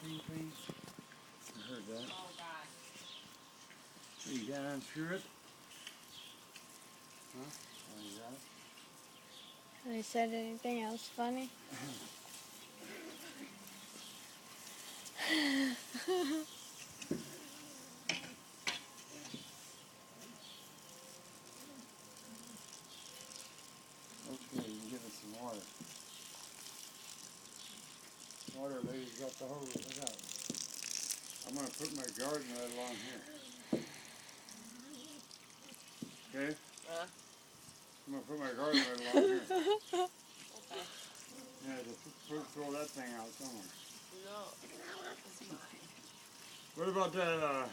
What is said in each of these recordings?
thing, please? I heard that. Oh, God. You gotta unscrew it? Huh? Oh, you got it? They said anything else funny? Okay, you can give us some water. Water lady's got the hose. Look out. I'm gonna put my garden right along here. Okay? I'm gonna put my garden right along here. Okay. Yeah, just throw that thing out somewhere. No. It's mine. What about that,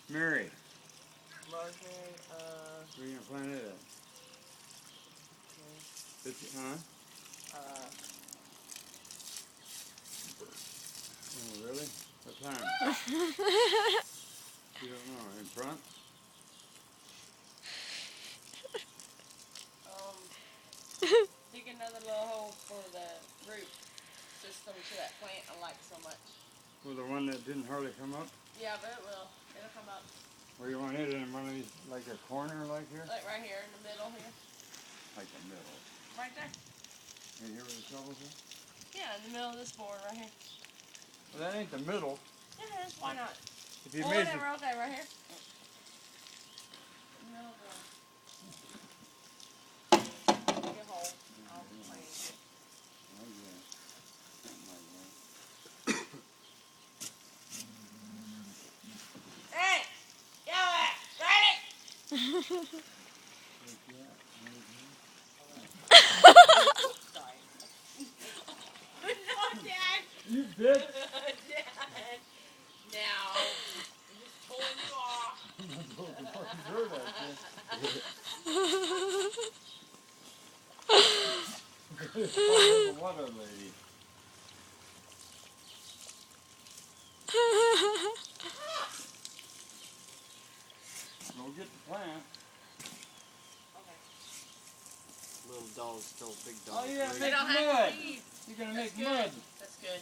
Mary? Rosemary, Where are you gonna plant it at? It's, huh? Oh, really? What time? You don't know. In front? dig another little hole for the root system to that plant I like so much. Well, the one that didn't hardly come up? Yeah, but it will. It'll come up. Where you want it in one of these, like a corner like here? Like right here in the middle here. Like the middle. Right there. Right here where the shovels are? Yeah, in the middle of this board right here. Well, that ain't the middle. Yeah, it is. Why not? If you Well, made whatever. Okay, right here. No, bro. Dig a hole. I'll plant it. Oh, yeah. Hey! Yell it! Ready? Sorry. No, Dad! You bitch! Dad! Now, I'm just pulling you off. The water lady. Go get the plant. Okay. Little dogs still big dogs. Oh, yeah, They make don't mud. have to leave. You're gonna That's make good. mud. That's good.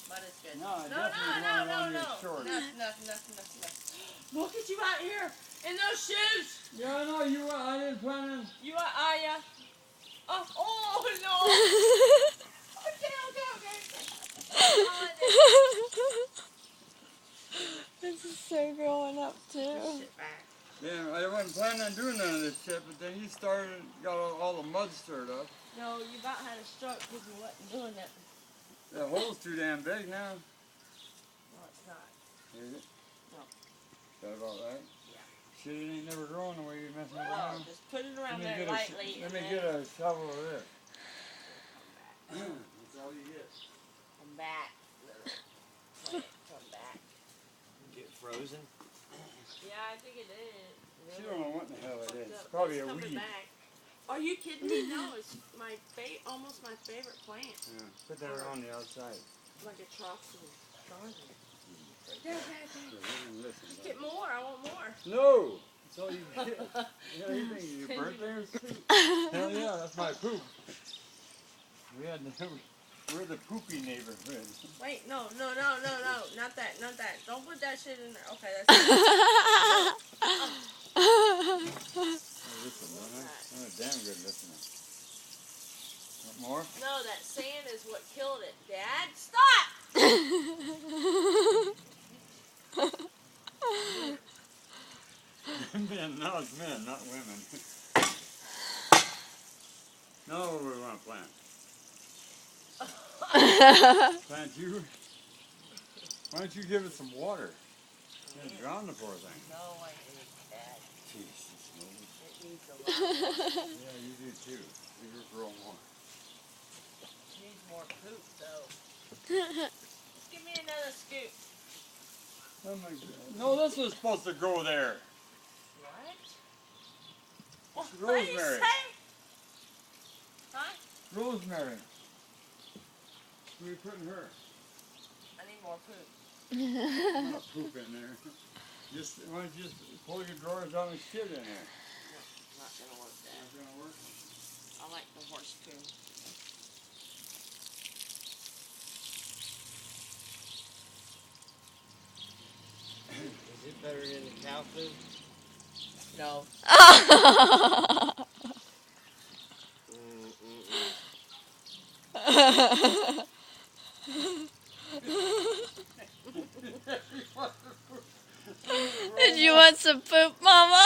Mud is good. No, No, definitely no, one no, on no. your shorts. Nothing. Look at you out here in those shoes. Yeah, I know you. I didn't plan on. You are, yeah. Oh no. Okay. This is so growing up too. Sit back. Yeah, I wasn't planning on doing none of this shit, but then you started, got all the mud stirred up. No, you about had a stroke because you wasn't doing it. The hole's too damn big now. No, it's not. Is it? No. Is that about right? Yeah. Shit, it ain't never growing the way you're messing it No, around. just put it around Let me there get lightly. Let and me then get a shovel of this. Come back. That's all you get. Come back. Come back. Get frozen. Yeah, I think it is. She don't know what the hell it is. It's It's probably a coming weed. back. Are you kidding me? No, it's my almost my favorite plant. Yeah, put that around the outside. Like a tropical garden. Yeah, listen, Get more. I want more. no! That's all you get. You know, you think your birthday or something? Hell yeah, that's my poop. We're the poopy neighborhood. Wait, no. Not that. Don't put that shit in there. Okay, that's Listen, I'm a damn good listener. Want more? No, that sand is what killed it. Dad, stop! Men, now it's men, not women. No, we want to plant. Plant you? Why don't you give it some water? And drown the poor thing. No, I hate that. Jesus, no. It needs a lot. Yeah, you do too. You just grow more. It needs more poop, though. Just give me another scoop. Oh my God. No, this was supposed to go there. What? It's What did you rosemary. say? Huh? Rosemary. Where are you putting her? I need more poop. Not poop in there. Just, why don't you just pull your drawers out and shit in there? Not gonna work, Dad. Not gonna work? I like the horse poo. better than the cow food? No. Did you want some poop, Mama?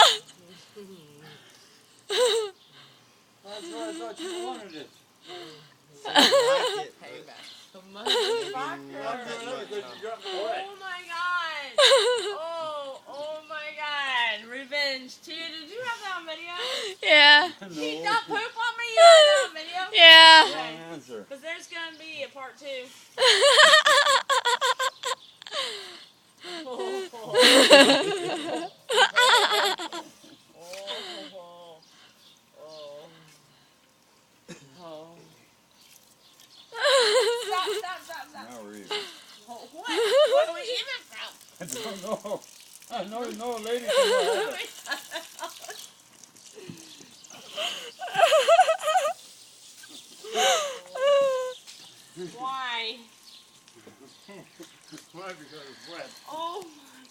That's what I thought you wanted it. I like it, Hey, but back. Come maybe not You that wanted it much. because you got in the way. Oh my god! Oh my god! Revenge. Tia, did you have that on video? Yeah. He No. dumped poop on me? You had that on video? Yeah. Wrong answer. Because there's gonna be a part 2. Stop. Now we're even. What? What are we even from? I don't know. I know no lady can know Why? Why? Because it's wet. Oh my